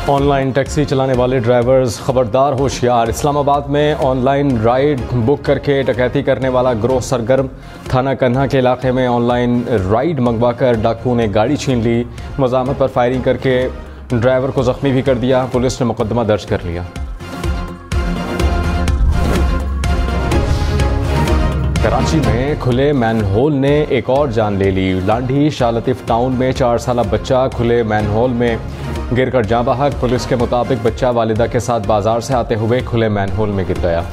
Online taxi चलाने वाले drivers खबरदार होशियार। इस्लामाबाद में ऑनलाइन राइड बुक करके डकैती करने वाला गिरोह सरगर्म। थाना कन्हा के इलाके में ऑनलाइन राइड मंगवाकर डाकुओं ने गाड़ी छीन ली। मज़ामत पर फायरिंग करके ड्राइवर को ज़ख्मी भी कर दिया। पुलिस ने मुकदमा दर्ज कर लिया। कराची में खुले मैनहोल ने एक और जान ले ली। लांडी शाह लतीफ़ टाउन में 4 साला बच्चा खुले मैनहोल में गिरकर जाँ बहक। पुलिस के मुताबिक बच्चा वालिदा के साथ बाजार से आते हुए खुले मैनहोल में गिर गया।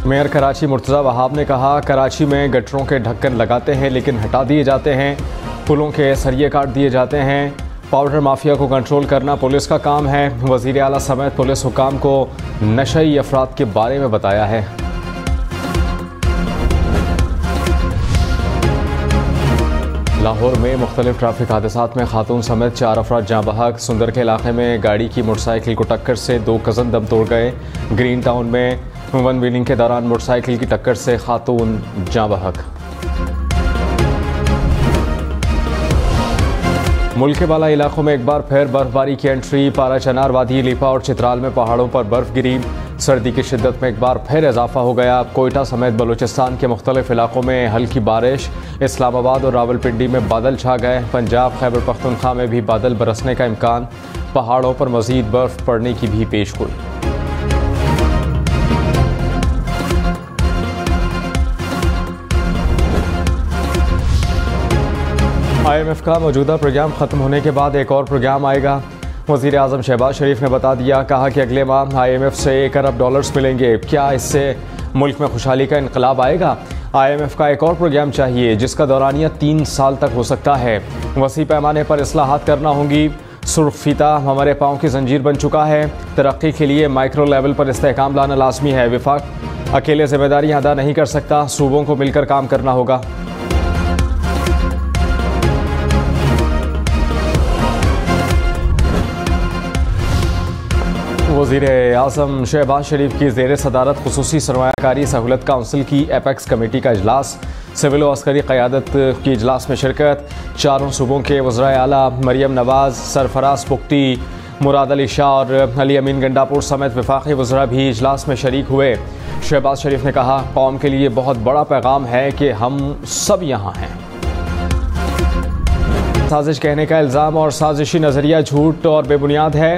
मेयर कराची मुर्तज़ा वहाब ने कहा, कराची में गटरों के ढक्कन लगाते हैं लेकिन हटा दिए जाते हैं, पुलों के सरिये काट दिए जाते हैं। पाउडर माफिया को कंट्रोल करना पुलिस का काम है। वज़ीर आला समेत पुलिस हुकाम को नशई अफराद के बारे में बताया है। लाहौर में मुख्तलिफ ट्रैफिक हादसात में खातून समेत 4 अफराद जाँ बहक। सुंदर के इलाके में गाड़ी की मोटरसाइकिल को टक्कर से 2 कज़न दम तोड़ गए। ग्रीन टाउन में वन व्हीलिंग के दौरान मोटरसाइकिल की टक्कर से खातून जाँ बहक। मुल्क के बाला इलाकों में एक बार फिर बर्फबारी की एंट्री। पारा चनार वादी, लीपा और चित्राल में पहाड़ों पर बर्फ गिरी। सर्दी की शिद्दत में एक बार फिर इजाफा हो गया। कोयटा समेत बलूचिस्तान के मुख्तलिफ इलाकों में हल्की बारिश। इस्लामाबाद और रावलपिंडी में बादल छा गए। पंजाब खैबर पख्तूनख्वा में भी बादल बरसने का इम्कान। पहाड़ों पर मजीद बर्फ पड़ने की भी पेशगोई। IMF का मौजूदा प्रोग्राम ख़त्म होने के बाद एक और प्रोग्राम आएगा। वज़ीर आज़म शहबाज शरीफ ने बता दिया, कहा कि अगले माह IMF से $1 अरब मिलेंगे। क्या इससे मुल्क में खुशहाली का इनकलाब आएगा? IMF का एक और प्रोग्राम चाहिए जिसका दौरानिया 3 साल तक हो सकता है। वसी पैमाने पर इस्लाहात करना होंगी। सुर्ख फीता हमारे पाँव की जंजीर बन चुका है। तरक्की के लिए माइक्रो लेवल पर इस्तेहकाम लाना लाजमी है। विफाक अकेले जिम्मेदारियाँ अदा नहीं कर सकता, सूबों को मिलकर काम करना होगा। वज़ीर आज़म शहबाज शरीफ की ज़ेर सदारत खुसूसी सरमायाकारी सहूलत काउंसिल की एपेक्स कमेटी का इजलास। सिविल व अस्करी क़यादत की इजलास में शिरकत। 4 सूबों के वज़राए आला मरियम नवाज़, सरफराज पुख्ती, मुराद अली शाह और अली अमीन गंडापुर समेत वफाकी वज़रा भी इजलास में शरीक हुए। शहबाज शरीफ ने कहा, कौम के लिए बहुत बड़ा पैगाम है कि हम सब यहाँ हैं। साजिश कहने का इल्ज़ाम और साजिशी नज़रिया झूठ और बेबुनियाद है।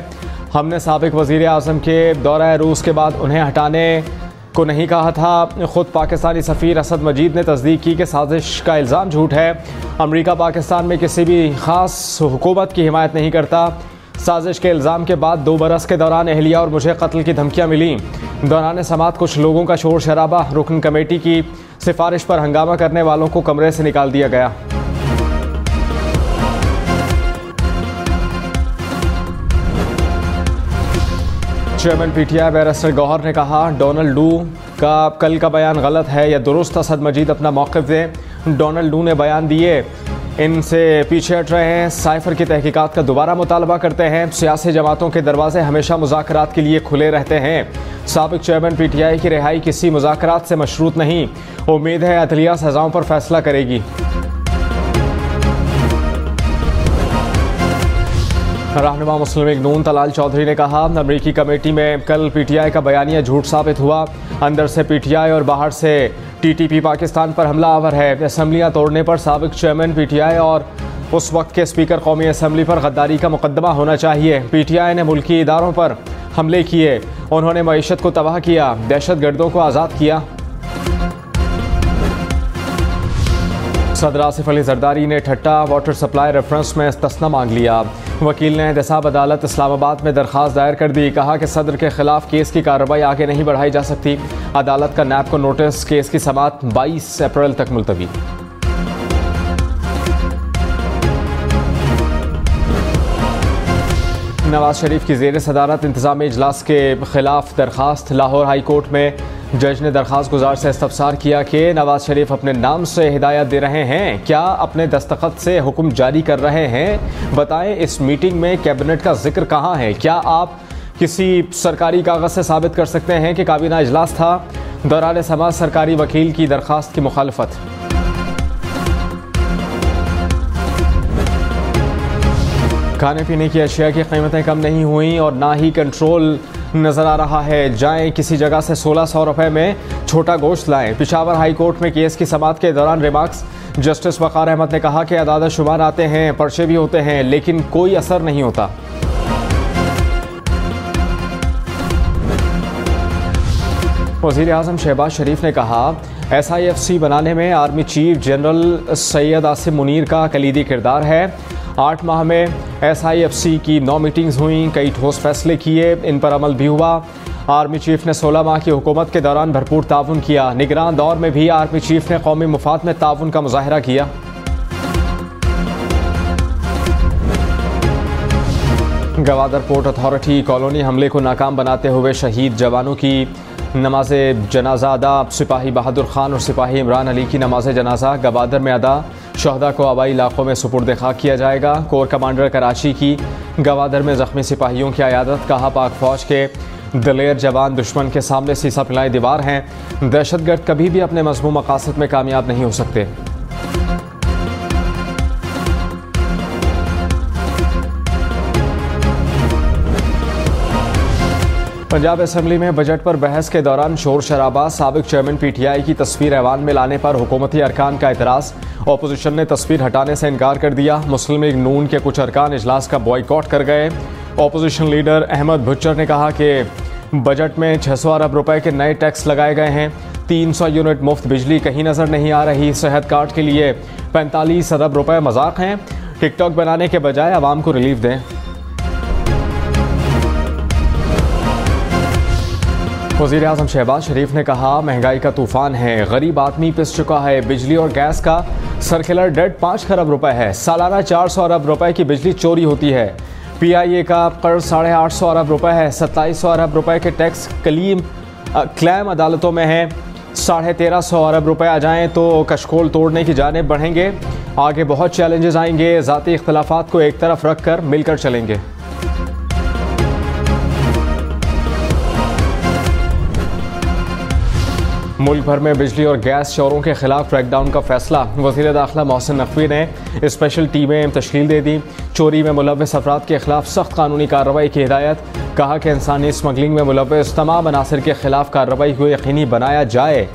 हमने साबिक वज़ीर आज़म के दौरा रूस के बाद उन्हें हटाने को नहीं कहा था। ख़ुद पाकिस्तानी सफ़ीर असद मजीद ने तस्दीक की कि साजिश का इल्ज़ाम झूठ है। अमरीका पाकिस्तान में किसी भी ख़ास हुकूमत की हिमायत नहीं करता। साजिश के इल्ज़ाम के बाद 2 बरस के दौरान अहलिया और मुझे कत्ल की धमकियाँ मिली। दौरान समात कुछ लोगों का शोर शराबा। रुकन कमेटी की सिफारिश पर हंगामा करने वालों को कमरे से निकाल दिया गया। चेयरमैन PTI बैरिस्टर गौहर ने कहा, डोनाल्ड लू का कल का बयान गलत है या दुरुस्त। असद मजीद अपना मौक़िफ़ दें। डोनाल्ड लू ने बयान दिए, इनसे पीछे हट रहे हैं। साइफर की तहकीकात का दोबारा मुतालबा करते हैं। सियासी जमातों के दरवाजे हमेशा मुज़ाकरात के लिए खुले रहते हैं। साबिक चेयरमैन PTI की रिहाई किसी मुज़ाकरात से मशरूत नहीं। उम्मीद है अदलिया सज़ाओं पर फैसला करेगी। रहनुमा मुस्लिम लीग नून तलाल चौधरी ने कहा, अमरीकी कमेटी में कल PTI का बयानिया झूठ साबित हुआ। अंदर से PTI और बाहर से TTP पाकिस्तान पर हमला आवर है। असम्बलियाँ तोड़ने पर साबिक चेयरमैन PTI और उस वक्त के स्पीकर कौमी असम्बली पर गद्दारी का मुकदमा होना चाहिए। PTI ने मुल्की इदारों पर हमले किए। उन्होंने मईशत को तबाह किया, दहशत गर्दों को आज़ाद किया। सदर आसिफ अली जरदारी ने ठट्टा वाटर सप्लाई रेफरेंस में इस्तस्ना मांग लिया। वकील ने एहतसाब अदालत इस्लामाबाद में दरख्वास्त दायर कर दी। कहा कि सदर के खिलाफ केस की कार्रवाई आगे नहीं बढ़ाई जा सकती। अदालत का नैब को नोटिस। केस की समाअत 22 अप्रैल तक मुलतवी। नवाज शरीफ की ज़ेर सदारत इंतज़ामी इजलास के खिलाफ दरख्वास्त। लाहौर हाई कोर्ट में जज ने दरख्वास्त गुजार से इस्तफसार किया कि नवाज शरीफ अपने नाम से हिदायत दे रहे हैं, क्या अपने दस्तखत से हुक्म जारी कर रहे हैं? बताएं, इस मीटिंग में कैबिनेट का जिक्र कहाँ है? क्या आप किसी सरकारी कागज़ से साबित कर सकते हैं कि काबीना इजलास था? दौरान समाज सरकारी वकील की दरख्वास्त की मुखालफत। खाने पीने की अशिया की कीमतें कम नहीं हुई और ना ही कंट्रोल नजर आ रहा है। जाएं किसी जगह से 1600 रुपए में छोटा गोश्त लाएं। पिशावर हाई कोर्ट में केस की समाअत के दौरान रिमार्क्स जस्टिस वकार अहमद ने कहा कि अदालत शुमार आते हैं, पर्चे भी होते हैं, लेकिन कोई असर नहीं होता। वज़ीर आज़म शहबाज शरीफ ने कहा SIFC बनाने में army chief general Syed Asim Munir का कलीदी किरदार है। 8 माह में SIFC की 9 मीटिंग्स हुई, कई ठोस फैसले किए, इन पर अमल भी हुआ। आर्मी चीफ ने 16 माह की हुकूमत के दौरान भरपूर ताउन किया। निगरान दौर में भी आर्मी चीफ ने कौमी मुफाद में ताउन का मुजाहरा किया। गवादर पोर्ट अथॉरिटी कॉलोनी हमले को नाकाम बनाते हुए शहीद जवानों की नमाज जनाजा अदा। सिपाही बहादुर खान और सिपाही इमरान अली की नमाज जनाजा गवादर में अदा। शहदा को आबाई इलाकों में सुपुर्द खाक किया जाएगा। कोर कमांडर कराची की गवादर में जख्मी सिपाहियों की अयादत। कहा पाक फौज के दलेर जवान दुश्मन के सामने सीसा पिलाई दीवार हैं। दहशतगर्द कभी भी अपने मज़मूम मकासद में कामयाब नहीं हो सकते। पंजाब असेंबली में बजट पर बहस के दौरान शोर शराबा। साबिक चेयरमैन PTI की तस्वीर ऐवान में लाने पर हुकूमती अरकान का एतराज़। अपोजिशन ने तस्वीर हटाने से इनकार कर दिया। मुस्लिम लीग नून के कुछ अरकान इजलास का बॉयकॉट कर गए। अपोजिशन लीडर अहमद भुच्चर ने कहा कि बजट में 600 अरब रुपए के नए टैक्स लगाए गए हैं। 300 यूनिट मुफ्त बिजली कहीं नजर नहीं आ रही। सेहत कार्ड के लिए 45 अरब रुपए मजाक हैं। टिकटॉक बनाने के बजाय आवाम को रिलीफ दें। वज़ीर आज़म शहबाज शरीफ ने कहा महंगाई का तूफान है, गरीब आदमी पिस चुका है। बिजली और गैस का सर्कुलर डेट 5 खरब रुपए है। सालाना 400 अरब रुपए की बिजली चोरी होती है। PIA का कर्ज 850 अरब रुपए है। 2700 अरब रुपए के टैक्स क्लेम अदालतों में है। 1350 अरब रुपए आ जाएं तो कशकोल तोड़ने की जानिब बढ़ेंगे। आगे बहुत चैलेंजेस आएंगे। ज़ाती इख्तलाफात को एक तरफ रख कर मिलकर चलेंगे। मुल्क भर में बिजली और गैस चोरों के खिलाफ क्रैकडाउन का फैसला। वज़ीर दाखिला मोहसिन नकवी ने स्पेशल टीमें तश्कील दे दी। चोरी में मुलव्वस अफराद के खिलाफ सख्त कानूनी कार्रवाई की हिदायत। कहा कि इंसानी स्मगलिंग में मुलव्वस तमाम अनासर के खिलाफ कार्रवाई को यकीनी बनाया जाए।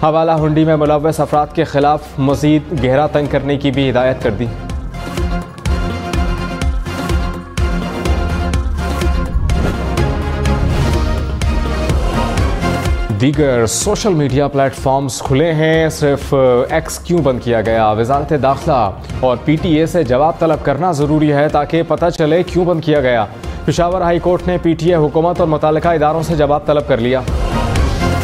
हवाला हुंडी में मुलव्वस अफराद के खिलाफ मजीद गहरा तंग करने की भी हिदायत कर दी। दीगर सोशल मीडिया प्लेटफॉर्म्स खुले हैं, सिर्फ X क्यों बंद किया गया? वजारत दाखिला और PTA से जवाब तलब करना ज़रूरी है ताकि पता चले क्यों बंद किया गया। पिशावर हाई कोर्ट ने PTA हुकूमत और मुताल्लिका इदारों से जवाब तलब कर लिया।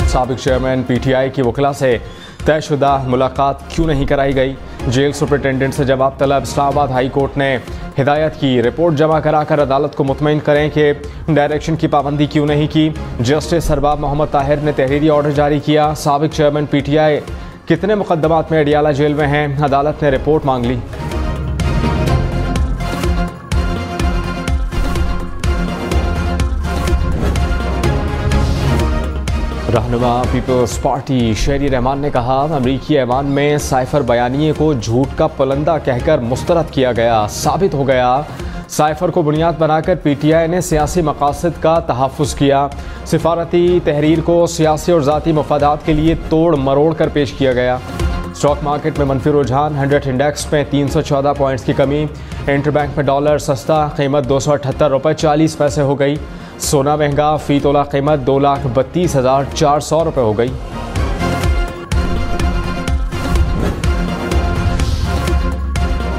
साबिक चेयरमैन PTI की वकला से तयशुदा मुलाकात क्यों नहीं कराई गई? जेल सुपरिटेंडेंट से जवाब तलब। इस्लामाबाद हाई कोर्ट ने हिदायत की रिपोर्ट जमा कराकर अदालत को मुतमईन करें कि डायरेक्शन की पाबंदी क्यों नहीं की। जस्टिस सरबाब मोहम्मद ताहिर ने तहरीरी ऑर्डर जारी किया। साबिक चेयरमैन PTI कितने मुकदमात में अडियाला जेल में हैं? अदालत ने रिपोर्ट मांग ली। रहनुमा पीपल्स पार्टी शेरी रहमान ने कहा अमरीकी ऐवान में साइफर बयानिए को झूठ का पलंदा कहकर मुस्तरद किया गया। साबित हो गया साइफर को बुनियाद बनाकर PTI ने सियासी मकासद का तहफ़्फ़ुज़ किया। सिफारती तहरीर को सियासी और ज़ाती मफादात के लिए तोड़ मरोड़ कर पेश किया गया। स्टॉक मार्केट में मनफी रुझान। 100 इंडेक्स में 314 पॉइंट्स की कमी। इंटरबैंक में डॉलर सस्ता, कीमत 278 रुपये 40 पैसे हो गई। सोना महंगा, फी तोला कीमत 2,32,400 रुपये हो गई।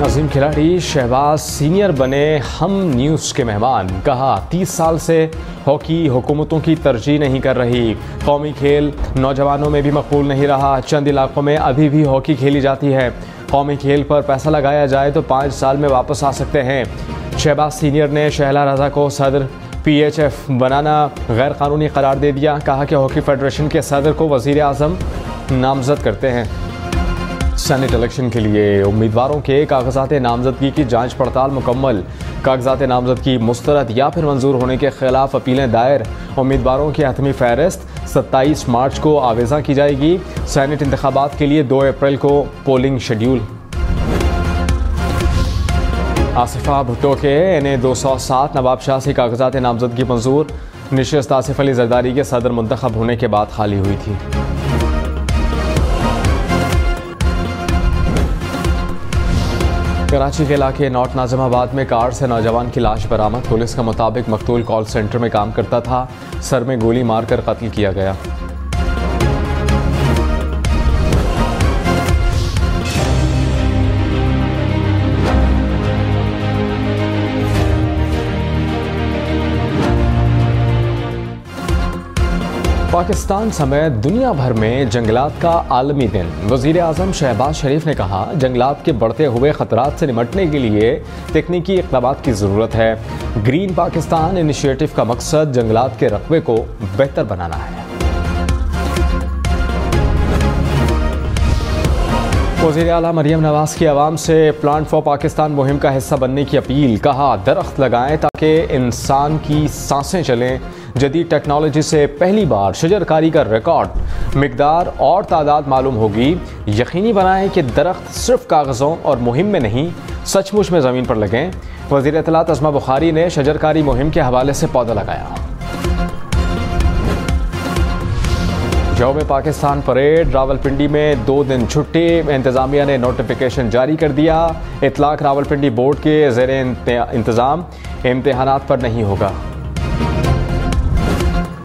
अजीम खिलाड़ी शहबाज सीनियर बने हम न्यूज़ के मेहमान। कहा 30 साल से हॉकी हुकूमतों की तरजीह नहीं कर रही। कौमी खेल नौजवानों में भी मकबूल नहीं रहा। चंद इलाकों में अभी भी हॉकी खेली जाती है। कौमी खेल पर पैसा लगाया जाए तो 5 साल में वापस आ सकते हैं। शहबाज सीनियर ने शहला रजा को सदर PHF बनाना गैर कानूनी करार दे दिया। कहा कि हॉकी फेडरेशन के सदर को वज़ीर आज़म नामज़द करते हैं। सेनेट इलेक्शन के लिए उम्मीदवारों के कागजात नामजदगी की जांच पड़ताल मुकम्मल। कागजात नामजदगी मुस्तरद या फिर मंजूर होने के खिलाफ अपीलें दायर। उम्मीदवारों की हतमी फहरिस्त 27 मार्च को आवेज़ा की जाएगी। सेनेट इंतखाबात के लिए 2 अप्रैल को पोलिंग शेड्यूल। आसिफा भुट्टो के NA-207 नवाब शाह से कागजात नामजदगी मंजूर। नशिस्त आसिफ अली जरदारी के सदर मुंतखब होने के बाद खाली हुई थी। कराची के इलाके नॉर्थ नाजिमाबाद में कार से नौजवान की लाश बरामद। पुलिस के मुताबिक मकतूल कॉल सेंटर में काम करता था। सर में गोली मारकर कत्ल किया गया। पाकिस्तान समेत दुनिया भर में जंगलात का आलमी दिन। वज़ीर आज़म शहबाज शरीफ ने कहा, जंगलात के बढ़ते हुए ख़तरात से निपटने के लिए तकनीकी इक़दामात की ज़रूरत है। ग्रीन पाकिस्तान इनिशिएटिव का मकसद जंगलात के रकबे को बेहतर बनाना है। वज़ीर आला मरियम नवाज़ की आवाम से प्लांट फॉर पाकिस्तान मुहिम का हिस्सा बनने की अपील। कहा, दरख्त लगाएं ताकि इंसान की सांसें चलें। जदीद टेक्नोलॉजी से पहली बार शजरकारी का रिकॉर्ड, मिकदार और तादाद मालूम होगी। यकीनी बनाएं कि दरख्त सिर्फ कागज़ों और मुहिम में नहीं, सचमुच में ज़मीन पर लगें। वज़ीर इत्तलात अज़मा बुखारी ने शजरकारी मुहिम के हवाले से पौधा लगाया। यौम पाकिस्तान परेड। रावलपिंडी में 2 दिन छुट्टी। इंतज़ामिया ने नोटिफिकेशन जारी कर दिया। इतलाक रावलपिंडी बोर्ड के ज़ेरे इंतज़ाम इम्तिहानात पर नहीं होगा।